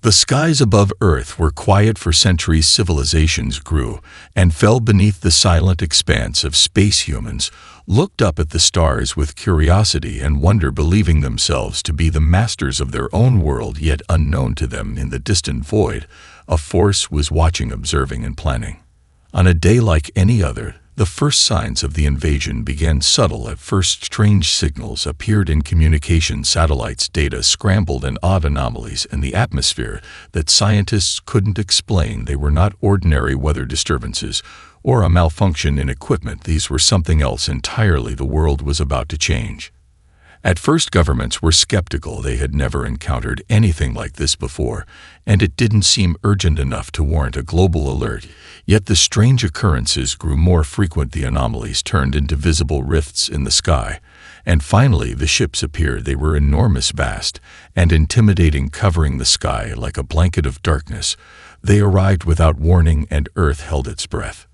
The skies above Earth were quiet for centuries. Civilizations grew and fell beneath the silent expanse of space. Humans looked up at the stars with curiosity and wonder, believing themselves to be the masters of their own world, yet unknown to them in the distant void, a force was watching, observing, and planning. On a day like any other, the first signs of the invasion began. Subtle at first, strange signals appeared in communication satellites. Data scrambled, and odd anomalies in the atmosphere that scientists couldn't explain. They were not ordinary weather disturbances or a malfunction in equipment. These were something else entirely. The world was about to change. At first, governments were skeptical. They had never encountered anything like this before, and it didn't seem urgent enough to warrant a global alert. Yet the strange occurrences grew more frequent. The anomalies turned into visible rifts in the sky, and finally the ships appeared. They were enormous, vast, and intimidating, covering the sky like a blanket of darkness. They arrived without warning, and Earth held its breath.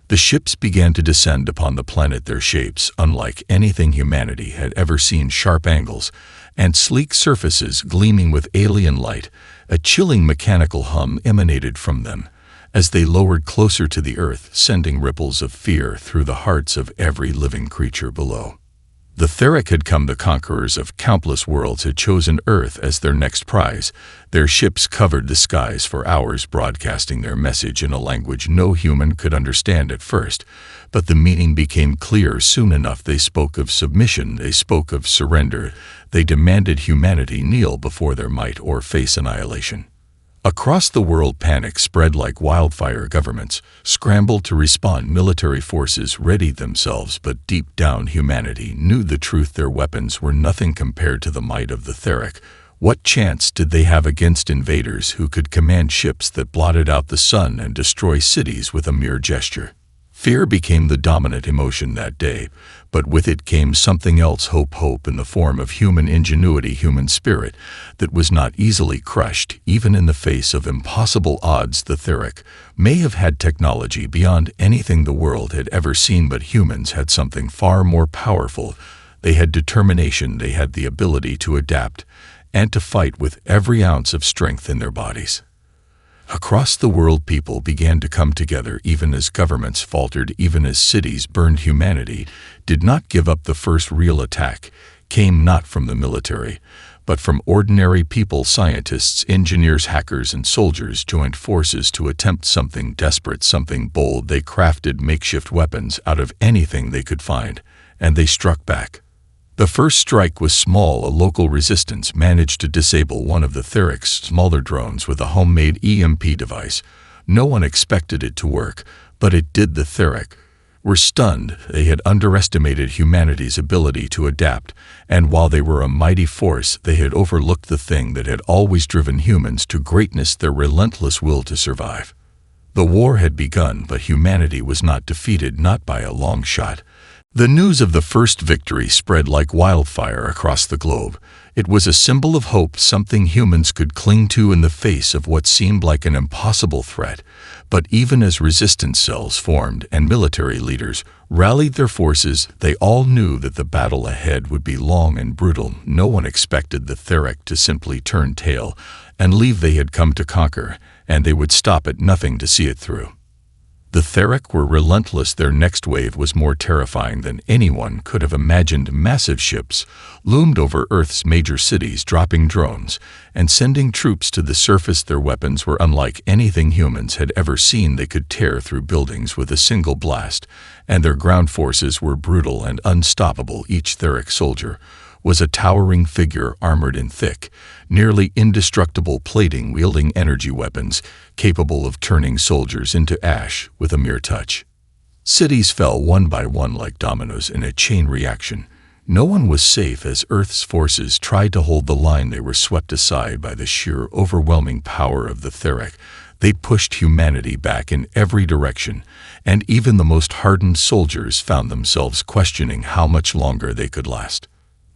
The ships began to descend upon the planet, their shapes unlike anything humanity had ever seen. Sharp angles and sleek surfaces gleaming with alien light. A chilling mechanical hum emanated from them as they lowered closer to the Earth, sending ripples of fear through the hearts of every living creature below. The Theric had come. The conquerors of countless worlds had chosen Earth as their next prize. Their ships covered the skies for hours, broadcasting their message in a language no human could understand at first. But the meaning became clear soon enough. They spoke of submission. They spoke of surrender. They demanded humanity kneel before their might or face annihilation. Across the world, panic spread like wildfire. Governments scrambled to respond. Military forces readied themselves, but deep down humanity knew the truth. Their weapons were nothing compared to the might of the Theric. What chance did they have against invaders who could command ships that blotted out the sun and destroy cities with a mere gesture? Fear became the dominant emotion that day, but with it came something else. Hope in the form of human ingenuity, human spirit that was not easily crushed, even in the face of impossible odds. The Theric may have had technology beyond anything the world had ever seen, but humans had something far more powerful. They had determination. They had the ability to adapt and to fight with every ounce of strength in their bodies. Across the world, people began to come together. Even as governments faltered, even as cities burned, humanity did not give up. The first real attack came not from the military, but from ordinary people. Scientists, engineers, hackers, and soldiers joined forces to attempt something desperate, something bold. They crafted makeshift weapons out of anything they could find, and they struck back. The first strike was small. A local resistance managed to disable one of the Theric's smaller drones with a homemade EMP device. No one expected it to work, but it did. The Theric were stunned. They had underestimated humanity's ability to adapt, and while they were a mighty force, they had overlooked the thing that had always driven humans to greatness: their relentless will to survive. The war had begun, but humanity was not defeated, not by a long shot. The news of the first victory spread like wildfire across the globe. It was a symbol of hope, something humans could cling to in the face of what seemed like an impossible threat. But even as resistance cells formed and military leaders rallied their forces, they all knew that the battle ahead would be long and brutal. No one expected the Theric to simply turn tail and leave. They had come to conquer, and they would stop at nothing to see it through. The Theric were relentless. Their next wave was more terrifying than anyone could have imagined. Massive ships loomed over Earth's major cities, dropping drones and sending troops to the surface. Their weapons were unlike anything humans had ever seen. They could tear through buildings with a single blast, and their ground forces were brutal and unstoppable. Each Theric soldier was a towering figure, armored in thick, nearly indestructible plating, wielding energy weapons capable of turning soldiers into ash with a mere touch. Cities fell one by one like dominoes in a chain reaction. No one was safe as Earth's forces tried to hold the line. They were swept aside by the sheer, overwhelming power of the Theric. They pushed humanity back in every direction, and even the most hardened soldiers found themselves questioning how much longer they could last.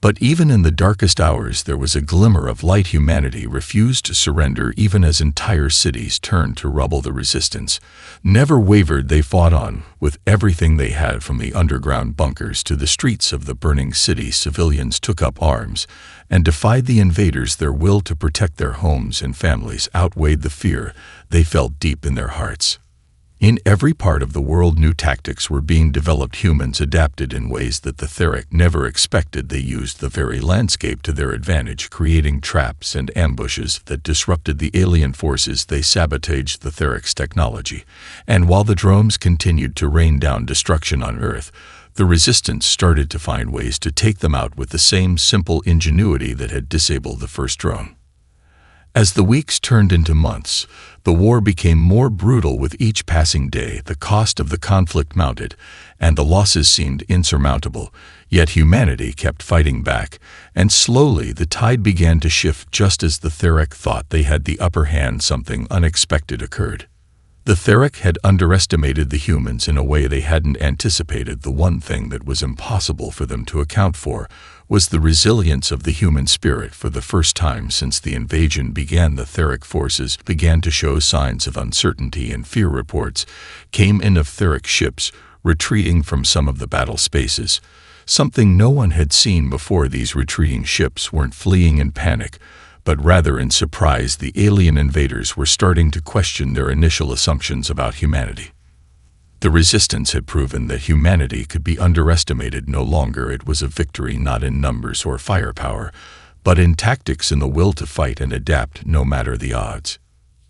But even in the darkest hours there was a glimmer of light. Humanity refused to surrender even as entire cities turned to rubble. The resistance never wavered. They fought on with everything they had, from the underground bunkers to the streets of the burning city. Civilians took up arms and defied the invaders. Their will to protect their homes and families outweighed the fear they felt deep in their hearts. In every part of the world, new tactics were being developed. Humans adapted in ways that the Theric never expected. They used the very landscape to their advantage, creating traps and ambushes that disrupted the alien forces. They sabotaged the Theric's technology, and while the drones continued to rain down destruction on Earth, the Resistance started to find ways to take them out with the same simple ingenuity that had disabled the first drone. As the weeks turned into months, the war became more brutal. With each passing day, the cost of the conflict mounted, and the losses seemed insurmountable. Yet humanity kept fighting back, and slowly the tide began to shift. Just as the Theric thought they had the upper hand, something unexpected occurred. The Theric had underestimated the humans in a way they hadn't anticipated. The one thing that was impossible for them to account for was the resilience of the human spirit. For the first time since the invasion began, the Theric forces began to show signs of uncertainty, and fear reports came in of Theric ships retreating from some of the battle spaces. Something no one had seen before. These retreating ships weren't fleeing in panic, but rather in surprise. The alien invaders were starting to question their initial assumptions about humanity. The Resistance had proven that humanity could be underestimated. No longer it was a victory not in numbers or firepower, but in tactics, in the will to fight and adapt no matter the odds.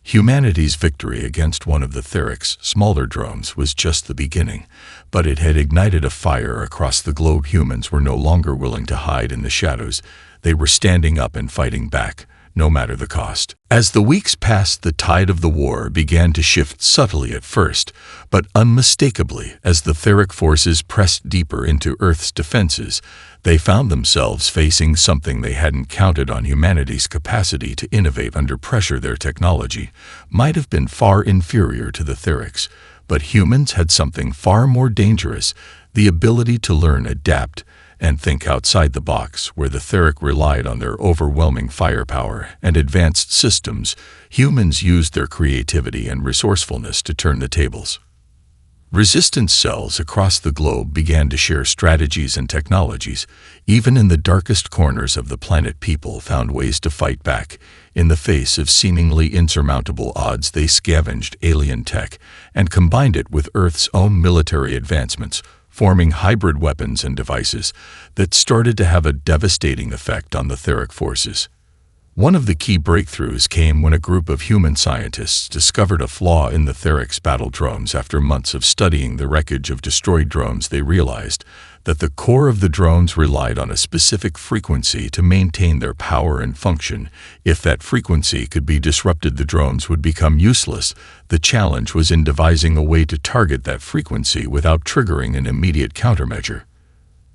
Humanity's victory against one of the Theric's smaller drones was just the beginning, but it had ignited a fire across the globe. Humans were no longer willing to hide in the shadows. They were standing up and fighting back, no matter the cost. As the weeks passed, the tide of the war began to shift, subtly at first, but unmistakably. As the Theric forces pressed deeper into Earth's defenses, they found themselves facing something they hadn't counted on: humanity's capacity to innovate under pressure. Their technology might have been far inferior to the Theric's, but humans had something far more dangerous: the ability to learn, adapt, and think outside the box. Where the Theric relied on their overwhelming firepower and advanced systems, humans used their creativity and resourcefulness to turn the tables. Resistance cells across the globe began to share strategies and technologies. Even in the darkest corners of the planet, people found ways to fight back. In the face of seemingly insurmountable odds, they scavenged alien tech and combined it with Earth's own military advancements, forming hybrid weapons and devices that started to have a devastating effect on the Theric forces. One of the key breakthroughs came when a group of human scientists discovered a flaw in the Theric's battle drones. After months of studying the wreckage of destroyed drones, they realized that the core of the drones relied on a specific frequency to maintain their power and function. If that frequency could be disrupted, the drones would become useless. The challenge was in devising a way to target that frequency without triggering an immediate countermeasure.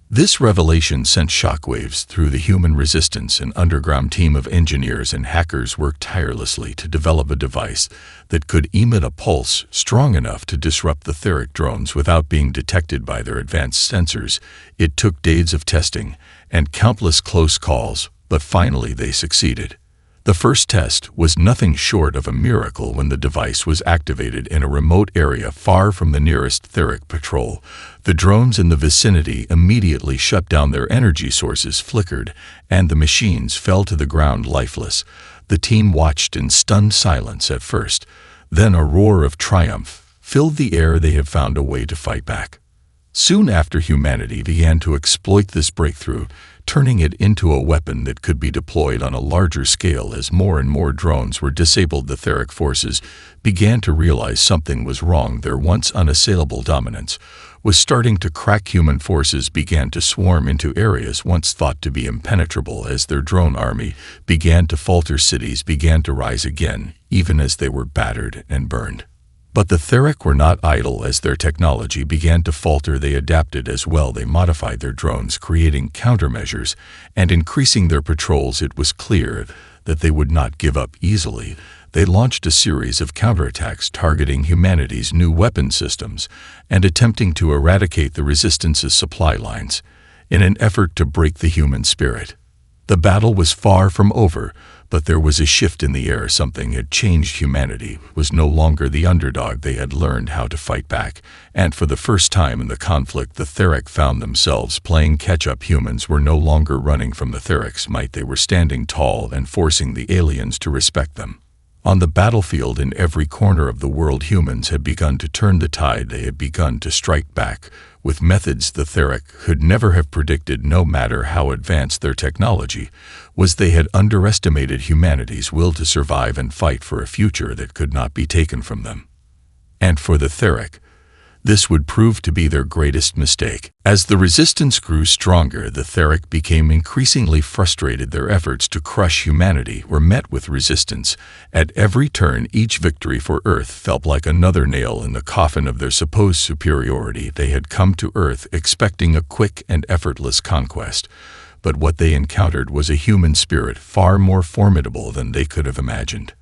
This revelation sent shockwaves through the human Resistance. An underground team of engineers and hackers worked tirelessly to develop a device that could emit a pulse strong enough to disrupt the Theric drones without being detected by their advanced sensors. It took days of testing and countless close calls, but finally they succeeded. The first test was nothing short of a miracle. When the device was activated in a remote area far from the nearest Theric patrol, the drones in the vicinity immediately shut down. Their energy sources flickered, and the machines fell to the ground lifeless. The team watched in stunned silence at first. Then a roar of triumph filled the air. They had found a way to fight back. Soon after, humanity began to exploit this breakthrough, turning it into a weapon that could be deployed on a larger scale. As more and more drones were disabled, the Theric forces began to realize something was wrong. Their once unassailable dominance was starting to crack. Human forces began to swarm into areas once thought to be impenetrable. As their drone army began to falter, cities began to rise again, even as they were battered and burned. But the Theric were not idle. As their technology began to falter, they adapted as well. They modified their drones, creating countermeasures and increasing their patrols. It was clear that they would not give up easily. They launched a series of counterattacks targeting humanity's new weapon systems and attempting to eradicate the Resistance's supply lines. in an effort to break the human spirit. The battle was far from over, but there was a shift in the air. Something had changed. Humanity was no longer the underdog. They had learned how to fight back, and for the first time in the conflict, the Theric found themselves playing catch-up. Humans were no longer running from the Theric's might. They were standing tall and forcing the aliens to respect them. On the battlefield in every corner of the world, humans had begun to turn the tide. They had begun to strike back with methods the Theric could never have predicted. No matter how advanced their technology was, they had underestimated humanity's will to survive and fight for a future that could not be taken from them. And for the Theric, this would prove to be their greatest mistake. As the resistance grew stronger, the Theric became increasingly frustrated. Their efforts to crush humanity were met with resistance. At every turn, each victory for Earth felt like another nail in the coffin of their supposed superiority. They had come to Earth expecting a quick and effortless conquest, but what they encountered was a human spirit far more formidable than they could have imagined.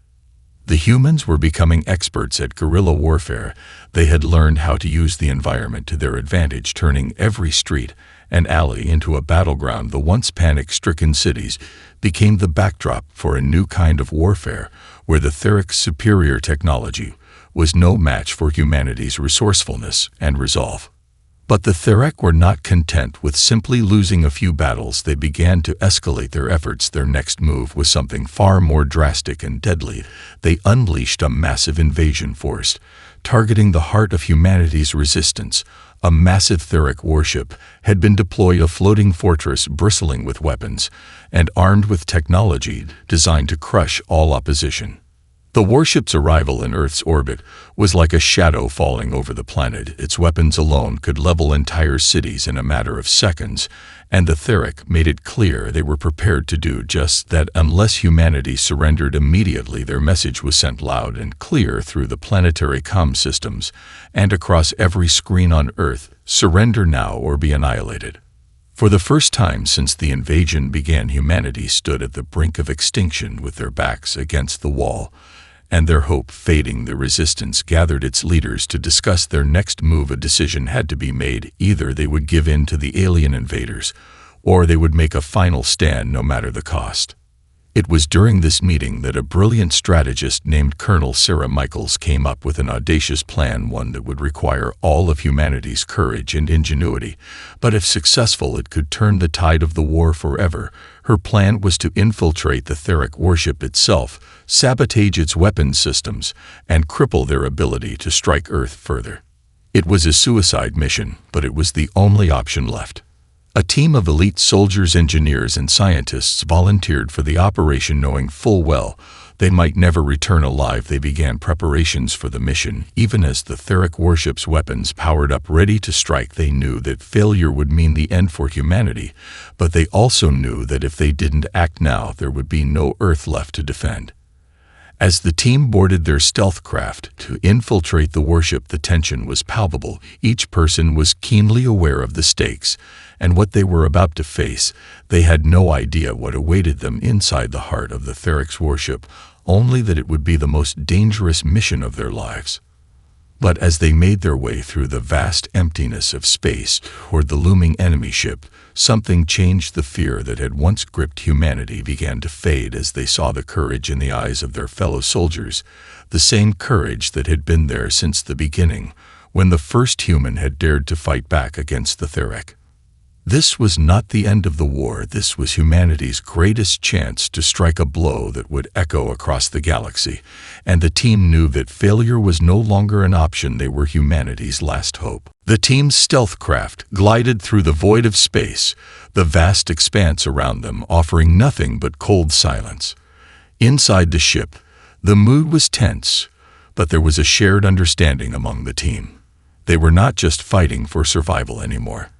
The humans were becoming experts at guerrilla warfare. They had learned how to use the environment to their advantage, turning every street and alley into a battleground. The once panic-stricken cities became the backdrop for a new kind of warfare, where the Theric's superior technology was no match for humanity's resourcefulness and resolve. But the Theric were not content with simply losing a few battles. They began to escalate their efforts. Their next move was something far more drastic and deadly. They unleashed a massive invasion force, targeting the heart of humanity's resistance. A massive Theric warship had been deployed, a floating fortress bristling with weapons and armed with technology designed to crush all opposition. The warship's arrival in Earth's orbit was like a shadow falling over the planet. Its weapons alone could level entire cities in a matter of seconds, and the Theric made it clear they were prepared to do just that unless humanity surrendered immediately. Their message was sent loud and clear through the planetary comm systems and across every screen on Earth: surrender now or be annihilated. For the first time since the invasion began, humanity stood at the brink of extinction with their backs against the wall, and their hope fading. The resistance gathered its leaders to discuss their next move. A decision had to be made. Either they would give in to the alien invaders, or they would make a final stand no matter the cost. It was during this meeting that a brilliant strategist named Colonel Sarah Michaels came up with an audacious plan, one that would require all of humanity's courage and ingenuity, but if successful, it could turn the tide of the war forever. Her plan was to infiltrate the Theric warship itself, sabotage its weapons systems, and cripple their ability to strike Earth further. It was a suicide mission, but it was the only option left. A team of elite soldiers, engineers, and scientists volunteered for the operation, knowing full well they might never return alive. They began preparations for the mission. Even as the Theric warship's weapons powered up, ready to strike, they knew that failure would mean the end for humanity, but they also knew that if they didn't act now, there would be no Earth left to defend. As the team boarded their stealth craft to infiltrate the warship, the tension was palpable. Each person was keenly aware of the stakes and what they were about to face. They had no idea what awaited them inside the heart of the Theric's warship, only that it would be the most dangerous mission of their lives. But as they made their way through the vast emptiness of space toward the looming enemy ship, something changed. The fear that had once gripped humanity began to fade as they saw the courage in the eyes of their fellow soldiers, the same courage that had been there since the beginning, when the first human had dared to fight back against the Theric. This was not the end of the war. This was humanity's greatest chance to strike a blow that would echo across the galaxy, and the team knew that failure was no longer an option. They were humanity's last hope. The team's stealth craft glided through the void of space, the vast expanse around them offering nothing but cold silence. Inside the ship, the mood was tense, but there was a shared understanding among the team. They were not just fighting for survival anymore.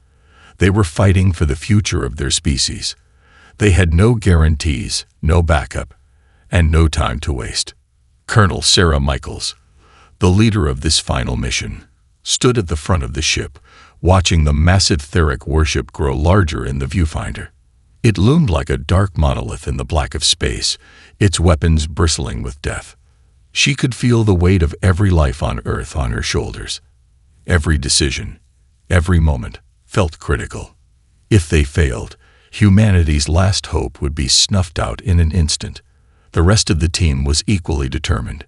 They were fighting for the future of their species. They had no guarantees, no backup, and no time to waste. Colonel Sarah Michaels, the leader of this final mission, stood at the front of the ship, watching the massive Theric warship grow larger in the viewfinder. It loomed like a dark monolith in the black of space, its weapons bristling with death. She could feel the weight of every life on Earth on her shoulders. Every decision, every moment, felt critical. If they failed, humanity's last hope would be snuffed out in an instant. The rest of the team was equally determined.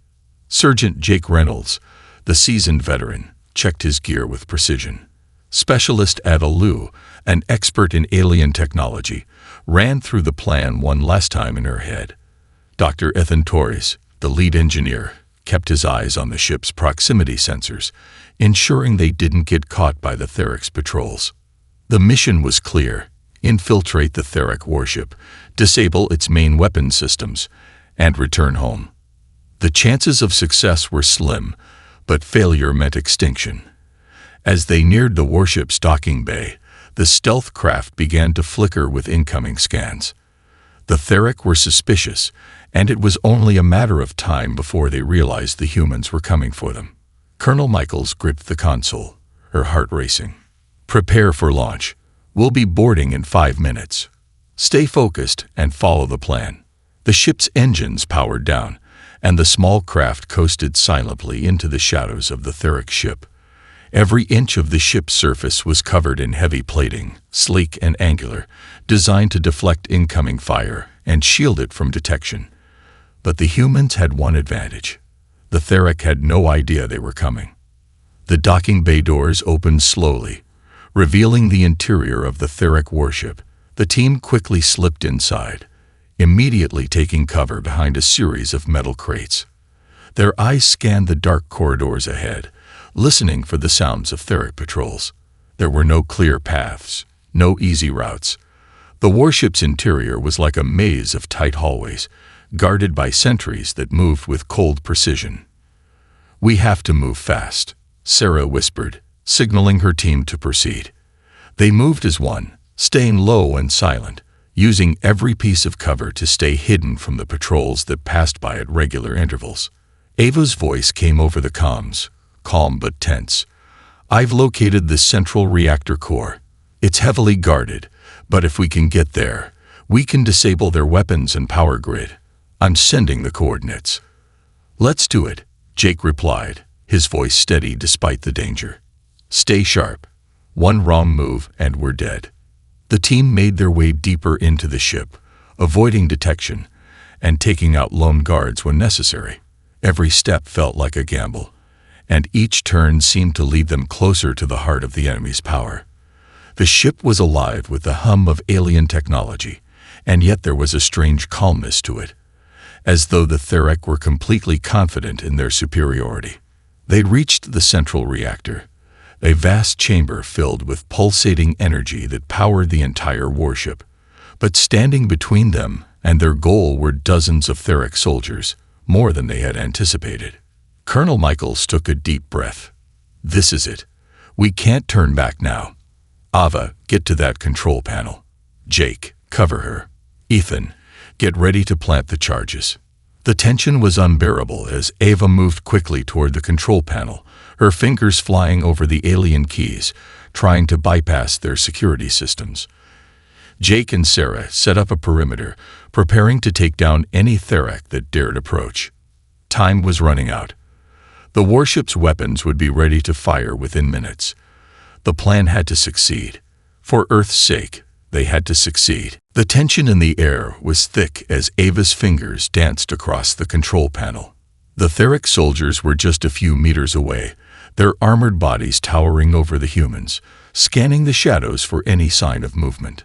Sergeant Jake Reynolds, the seasoned veteran, checked his gear with precision. Specialist Ada Liu, an expert in alien technology, ran through the plan one last time in her head. Dr. Ethan Torres, the lead engineer, kept his eyes on the ship's proximity sensors, ensuring they didn't get caught by the Therix patrols. The mission was clear: infiltrate the Theric warship, disable its main weapon systems, and return home. The chances of success were slim, but failure meant extinction. As they neared the warship's docking bay, the stealth craft began to flicker with incoming scans. The Theric were suspicious, and it was only a matter of time before they realized the humans were coming for them. Colonel Michaels gripped the console, her heart racing. "Prepare for launch. We'll be boarding in 5 minutes. Stay focused and follow the plan." The ship's engines powered down, and the small craft coasted silently into the shadows of the Theric ship. Every inch of the ship's surface was covered in heavy plating, sleek and angular, designed to deflect incoming fire and shield it from detection. But the humans had one advantage. The Theric had no idea they were coming. The docking bay doors opened slowly, revealing the interior of the Theric warship. The team quickly slipped inside, immediately taking cover behind a series of metal crates. Their eyes scanned the dark corridors ahead, listening for the sounds of Theric patrols. There were no clear paths, no easy routes. The warship's interior was like a maze of tight hallways, guarded by sentries that moved with cold precision. "We have to move fast," Sarah whispered, signaling her team to proceed. They moved as one, staying low and silent, using every piece of cover to stay hidden from the patrols that passed by at regular intervals. Ava's voice came over the comms, calm but tense. "I've located the central reactor core. It's heavily guarded, but if we can get there, we can disable their weapons and power grid. I'm sending the coordinates." "Let's do it," Jake replied, his voice steady despite the danger. "Stay sharp. One wrong move and we're dead." The team made their way deeper into the ship, avoiding detection and taking out lone guards when necessary. Every step felt like a gamble, and each turn seemed to lead them closer to the heart of the enemy's power. The ship was alive with the hum of alien technology, and yet there was a strange calmness to it, as though the Theric were completely confident in their superiority. They reached the central reactor, a vast chamber filled with pulsating energy that powered the entire warship. But standing between them and their goal were dozens of Theric soldiers, more than they had anticipated. Colonel Michaels took a deep breath. "This is it. We can't turn back now. Ava, get to that control panel. Jake, cover her. Ethan, get ready to plant the charges." The tension was unbearable as Ava moved quickly toward the control panel, her fingers flying over the alien keys, trying to bypass their security systems. Jake and Sarah set up a perimeter, preparing to take down any Theric that dared approach. Time was running out. The warship's weapons would be ready to fire within minutes. The plan had to succeed. For Earth's sake, they had to succeed. The tension in the air was thick as Ava's fingers danced across the control panel. The Theric soldiers were just a few meters away, their armored bodies towering over the humans, scanning the shadows for any sign of movement.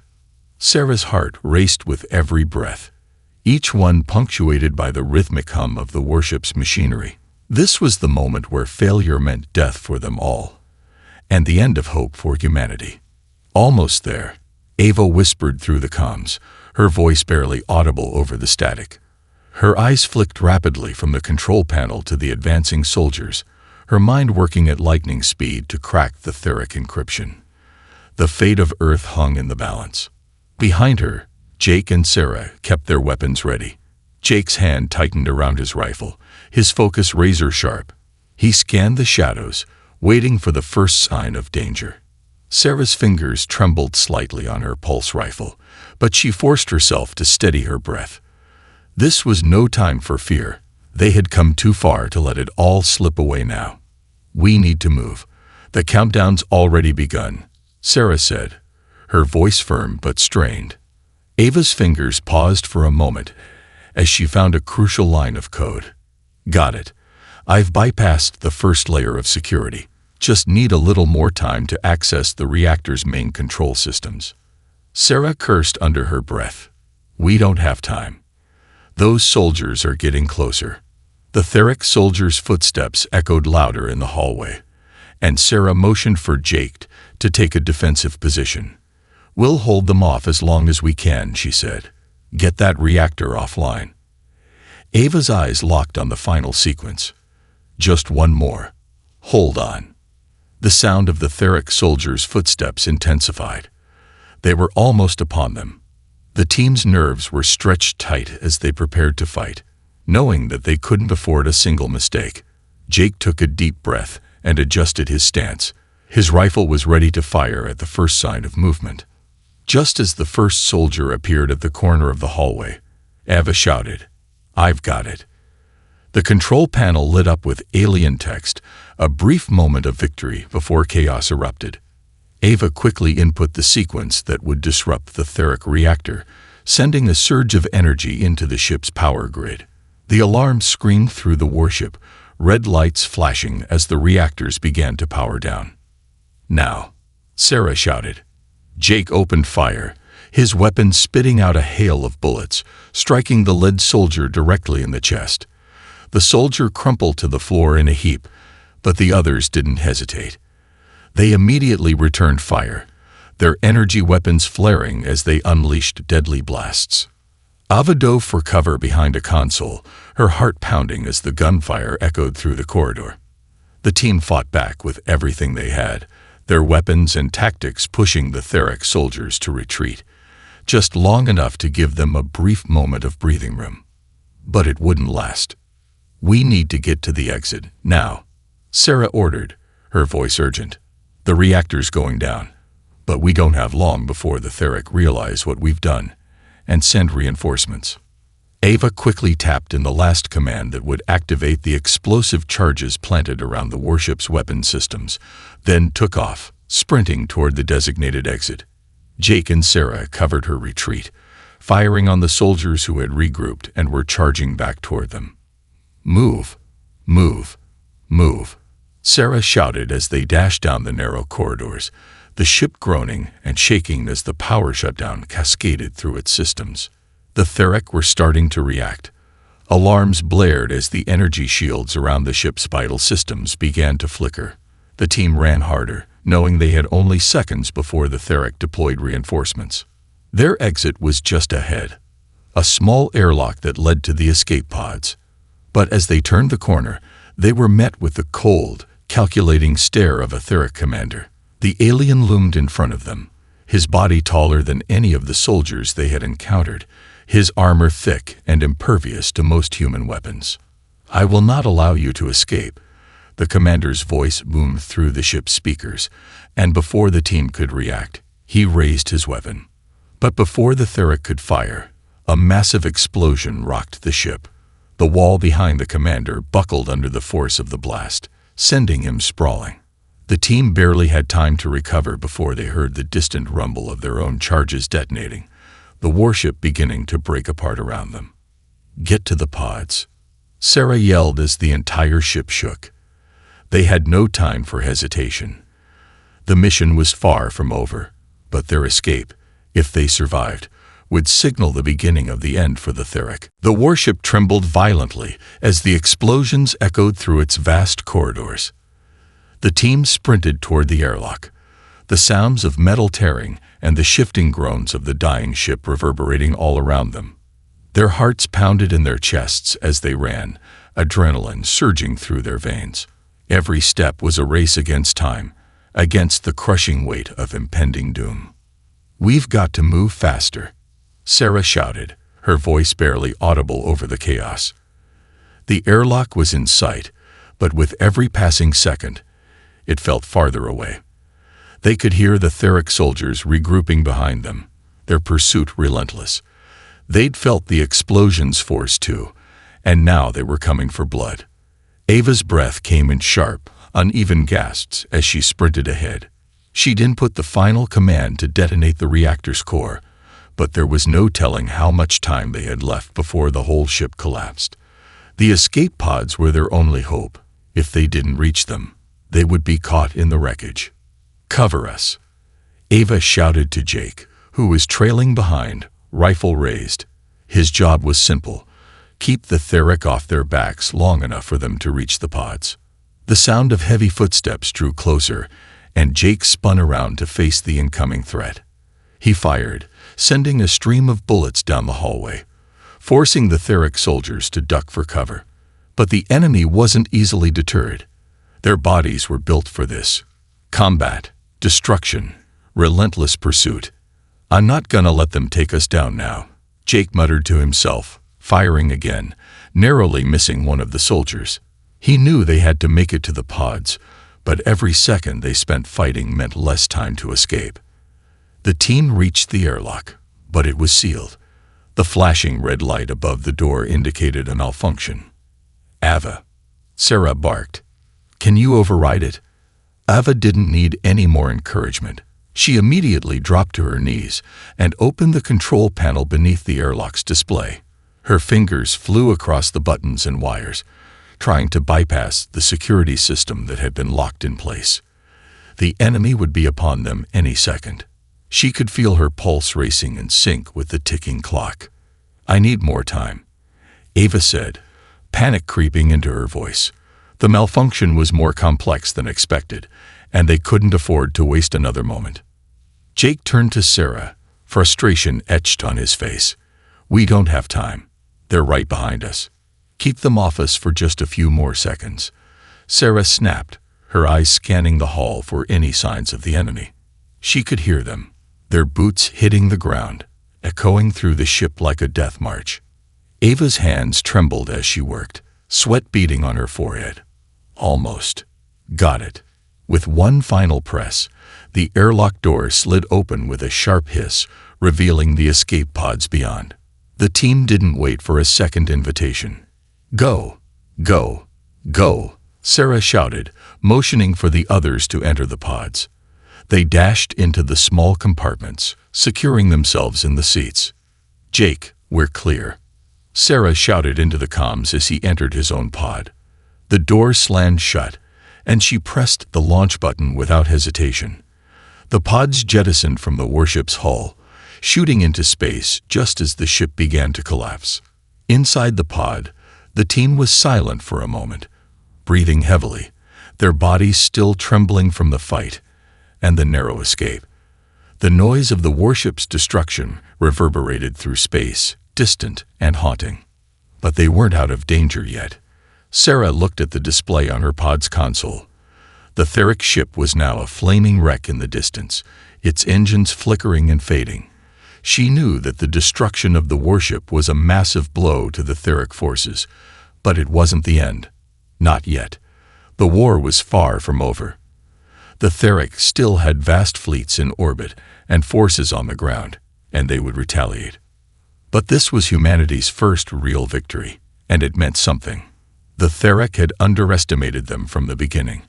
Sarah's heart raced with every breath, each one punctuated by the rhythmic hum of the warship's machinery. This was the moment where failure meant death for them all, and the end of hope for humanity. "Almost there," Ava whispered through the comms, her voice barely audible over the static. Her eyes flicked rapidly from the control panel to the advancing soldiers, her mind working at lightning speed to crack the Theric encryption. The fate of Earth hung in the balance. Behind her, Jake and Sarah kept their weapons ready. Jake's hand tightened around his rifle, his focus razor-sharp. He scanned the shadows, waiting for the first sign of danger. Sarah's fingers trembled slightly on her pulse rifle, but she forced herself to steady her breath. This was no time for fear. They had come too far to let it all slip away now. "We need to move. The countdown's already begun," Sarah said, her voice firm but strained. Ava's fingers paused for a moment as she found a crucial line of code. Got it. I've bypassed the first layer of security. Just need a little more time to access the reactor's main control systems. Sarah cursed under her breath. We don't have time. Those soldiers are getting closer. The Theric soldiers' footsteps echoed louder in the hallway, and Sarah motioned for Jake to take a defensive position. We'll hold them off as long as we can, she said. Get that reactor offline. Ava's eyes locked on the final sequence. Just one more. Hold on. The sound of the Theric soldiers' footsteps intensified. They were almost upon them. The team's nerves were stretched tight as they prepared to fight, knowing that they couldn't afford a single mistake. Jake took a deep breath and adjusted his stance. His rifle was ready to fire at the first sign of movement. Just as the first soldier appeared at the corner of the hallway, Ava shouted, "I've got it." The control panel lit up with alien text, a brief moment of victory before chaos erupted. Ava quickly input the sequence that would disrupt the Theric reactor, sending a surge of energy into the ship's power grid. The alarm screamed through the warship, red lights flashing as the reactors began to power down. "Now," Sarah shouted. Jake opened fire, his weapon spitting out a hail of bullets, striking the lead soldier directly in the chest. The soldier crumpled to the floor in a heap, but the others didn't hesitate. They immediately returned fire, their energy weapons flaring as they unleashed deadly blasts. Ava dove for cover behind a console, her heart pounding as the gunfire echoed through the corridor. The team fought back with everything they had, their weapons and tactics pushing the Theric soldiers to retreat, just long enough to give them a brief moment of breathing room. But it wouldn't last. "We need to get to the exit, now," Sarah ordered, her voice urgent. "The reactor's going down, but we don't have long before the Theric realize what we've done and send reinforcements." Ava quickly tapped in the last command that would activate the explosive charges planted around the warship's weapon systems, then took off, sprinting toward the designated exit. Jake and Sarah covered her retreat, firing on the soldiers who had regrouped and were charging back toward them. "Move, move, move," Sarah shouted as they dashed down the narrow corridors, the ship groaning and shaking as the power shutdown cascaded through its systems. The Theric were starting to react. Alarms blared as the energy shields around the ship's vital systems began to flicker. The team ran harder, knowing they had only seconds before the Theric deployed reinforcements. Their exit was just ahead, a small airlock that led to the escape pods. But as they turned the corner, they were met with the cold, calculating stare of a Theric commander. The alien loomed in front of them, his body taller than any of the soldiers they had encountered, his armor thick and impervious to most human weapons. "I will not allow you to escape," the commander's voice boomed through the ship's speakers, and before the team could react, he raised his weapon. But before the Theric could fire, a massive explosion rocked the ship. The wall behind the commander buckled under the force of the blast, sending him sprawling. The team barely had time to recover before they heard the distant rumble of their own charges detonating, the warship beginning to break apart around them. "Get to the pods," Sarah yelled as the entire ship shook. They had no time for hesitation. The mission was far from over, but their escape, if they survived, would signal the beginning of the end for the Theric. The warship trembled violently as the explosions echoed through its vast corridors. The team sprinted toward the airlock, the sounds of metal tearing and the shifting groans of the dying ship reverberating all around them. Their hearts pounded in their chests as they ran, adrenaline surging through their veins. Every step was a race against time, against the crushing weight of impending doom. "We've got to move faster," Sarah shouted, her voice barely audible over the chaos. The airlock was in sight, but with every passing second, it felt farther away. They could hear the Theric soldiers regrouping behind them, their pursuit relentless. They'd felt the explosion's force too, and now they were coming for blood. Ava's breath came in sharp, uneven gasps as she sprinted ahead. She'd input the final command to detonate the reactor's core, but there was no telling how much time they had left before the whole ship collapsed. The escape pods were their only hope. If they didn't reach them, they would be caught in the wreckage. "Cover us," Ava shouted to Jake, who was trailing behind, rifle raised. His job was simple: keep the Theric off their backs long enough for them to reach the pods. The sound of heavy footsteps drew closer, and Jake spun around to face the incoming threat. He fired, sending a stream of bullets down the hallway, forcing the Theric soldiers to duck for cover. But the enemy wasn't easily deterred. Their bodies were built for this: combat, destruction, relentless pursuit. "I'm not gonna let them take us down now," Jake muttered to himself, firing again, narrowly missing one of the soldiers. He knew they had to make it to the pods, but every second they spent fighting meant less time to escape. The team reached the airlock, but it was sealed. The flashing red light above the door indicated a malfunction. "Ava," Sarah barked. "Can you override it?" Ava didn't need any more encouragement. She immediately dropped to her knees and opened the control panel beneath the airlock's display. Her fingers flew across the buttons and wires, trying to bypass the security system that had been locked in place. The enemy would be upon them any second. She could feel her pulse racing in sync with the ticking clock. "I need more time," Ava said, panic creeping into her voice. The malfunction was more complex than expected, and they couldn't afford to waste another moment. Jake turned to Sarah, frustration etched on his face. "We don't have time. They're right behind us. Keep them off us for just a few more seconds." Sarah snapped, her eyes scanning the hall for any signs of the enemy. She could hear them, their boots hitting the ground, echoing through the ship like a death march. Ava's hands trembled as she worked, sweat beading on her forehead. Almost. Got it. With one final press, the airlock door slid open with a sharp hiss, revealing the escape pods beyond. The team didn't wait for a second invitation. "Go! Go! Go!" Sarah shouted, motioning for the others to enter the pods. They dashed into the small compartments, securing themselves in the seats. "Jake, we're clear," Sarah shouted into the comms as he entered his own pod. The door slammed shut, and she pressed the launch button without hesitation. The pods jettisoned from the warship's hull, shooting into space just as the ship began to collapse. Inside the pod, the team was silent for a moment, breathing heavily, their bodies still trembling from the fight and the narrow escape. The noise of the warship's destruction reverberated through space, distant and haunting. But they weren't out of danger yet. Sarah looked at the display on her pod's console. The Theric ship was now a flaming wreck in the distance, its engines flickering and fading. She knew that the destruction of the warship was a massive blow to the Theric forces, but it wasn't the end. Not yet. The war was far from over. The Theric still had vast fleets in orbit and forces on the ground, and they would retaliate. But this was humanity's first real victory, and it meant something. The Theric had underestimated them from the beginning,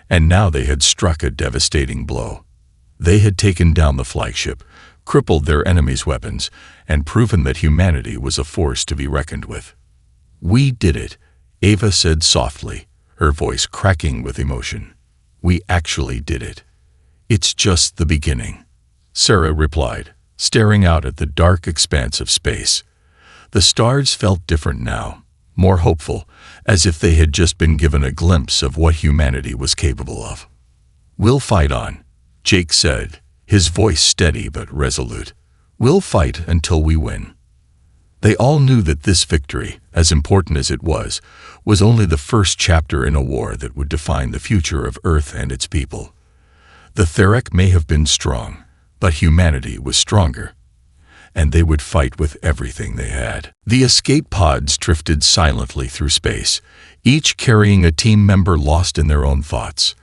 and now they had struck a devastating blow. They had taken down the flagship, crippled their enemies' weapons, and proven that humanity was a force to be reckoned with. "We did it," Ava said softly, her voice cracking with emotion. "We actually did it. It's just the beginning," Sarah replied, staring out at the dark expanse of space. The stars felt different now, more hopeful, as if they had just been given a glimpse of what humanity was capable of. "We'll fight on," Jake said, his voice steady but resolute. "We'll fight until we win." They all knew that this victory, as important as it was only the first chapter in a war that would define the future of Earth and its people. The Theric may have been strong, but humanity was stronger, and they would fight with everything they had. The escape pods drifted silently through space, each carrying a team member lost in their own thoughts.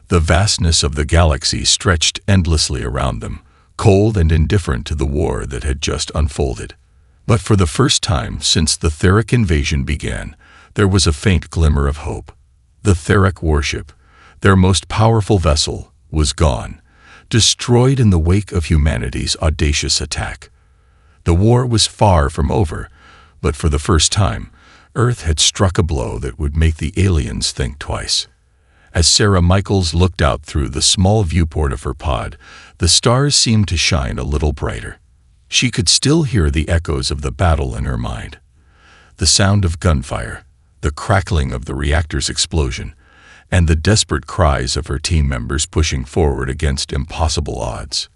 The vastness of the galaxy stretched endlessly around them, cold and indifferent to the war that had just unfolded. But for the first time since the Theric invasion began, there was a faint glimmer of hope. The Theric warship, their most powerful vessel, was gone, destroyed in the wake of humanity's audacious attack. The war was far from over, but for the first time, Earth had struck a blow that would make the aliens think twice. As Sarah Michaels looked out through the small viewport of her pod, the stars seemed to shine a little brighter. She could still hear the echoes of the battle in her mind. The sound of gunfire, the crackling of the reactor's explosion, and the desperate cries of her team members pushing forward against impossible odds.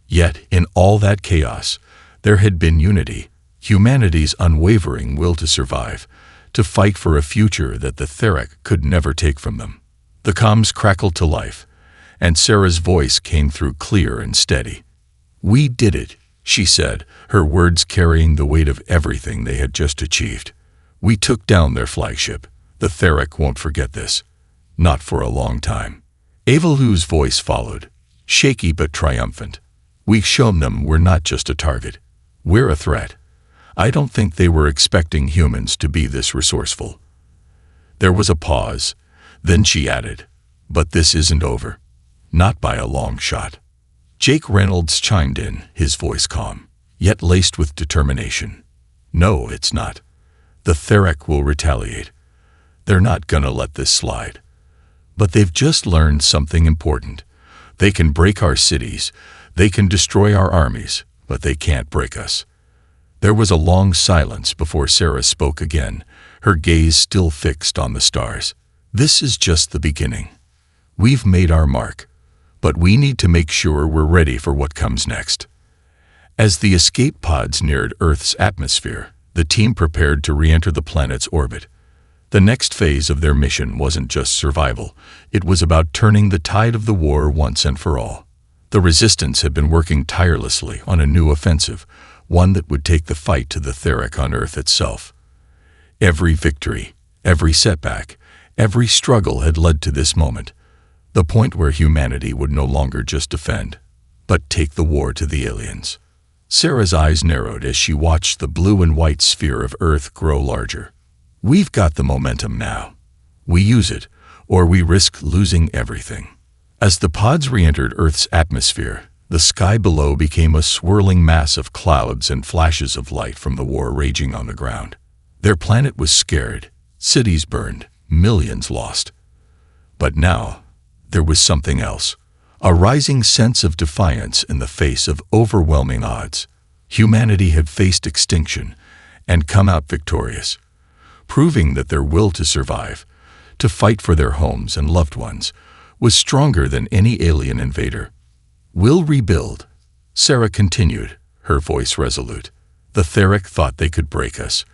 Yet, in all that chaos, there had been unity, humanity's unwavering will to survive, to fight for a future that the Theric could never take from them. The comms crackled to life, and Sarah's voice came through clear and steady. "We did it," she said, her words carrying the weight of everything they had just achieved. "We took down their flagship. The Theric won't forget this. Not for a long time." Avalu's voice followed, shaky but triumphant. "We've shown them we're not just a target. We're a threat." I don't think they were expecting humans to be this resourceful. There was a pause. Then she added, "But this isn't over. Not by a long shot." Jake Reynolds chimed in, his voice calm, yet laced with determination. "No, it's not. The Theric will retaliate. They're not gonna let this slide. But they've just learned something important. They can break our cities, they can destroy our armies, but they can't break us." There was a long silence before Sarah spoke again, her gaze still fixed on the stars. "This is just the beginning. We've made our mark, but we need to make sure we're ready for what comes next." As the escape pods neared Earth's atmosphere, the team prepared to re-enter the planet's orbit. The next phase of their mission wasn't just survival, it was about turning the tide of the war once and for all. The Resistance had been working tirelessly on a new offensive, one that would take the fight to the Theric on Earth itself. Every victory, every setback, every struggle had led to this moment, the point where humanity would no longer just defend, but take the war to the aliens. Sarah's eyes narrowed as she watched the blue and white sphere of Earth grow larger. "We've got the momentum now. We use it, or we risk losing everything." As the pods re-entered Earth's atmosphere, the sky below became a swirling mass of clouds and flashes of light from the war raging on the ground. Their planet was scared, cities burned, millions lost. But now, there was something else, a rising sense of defiance in the face of overwhelming odds. Humanity had faced extinction and come out victorious, proving that their will to survive, to fight for their homes and loved ones, was stronger than any alien invader. "We'll rebuild," Sarah continued, her voice resolute. "The Theric thought they could break us,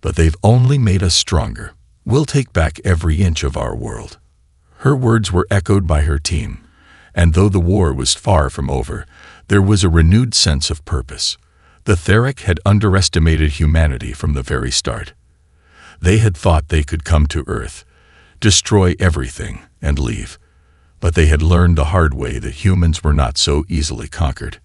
but they've only made us stronger. We'll take back every inch of our world." Her words were echoed by her team, and though the war was far from over, there was a renewed sense of purpose. The Theric had underestimated humanity from the very start. They had thought they could come to Earth, destroy everything, and leave. But they had learned the hard way that humans were not so easily conquered.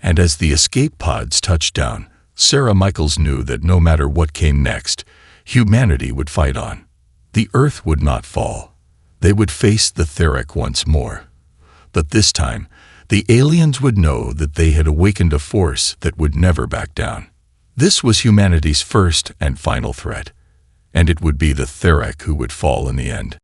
And as the escape pods touched down, Sarah Michaels knew that no matter what came next, humanity would fight on. The Earth would not fall. They would face the Theric once more. But this time, the aliens would know that they had awakened a force that would never back down. This was humanity's first and final threat, and it would be the Theric who would fall in the end.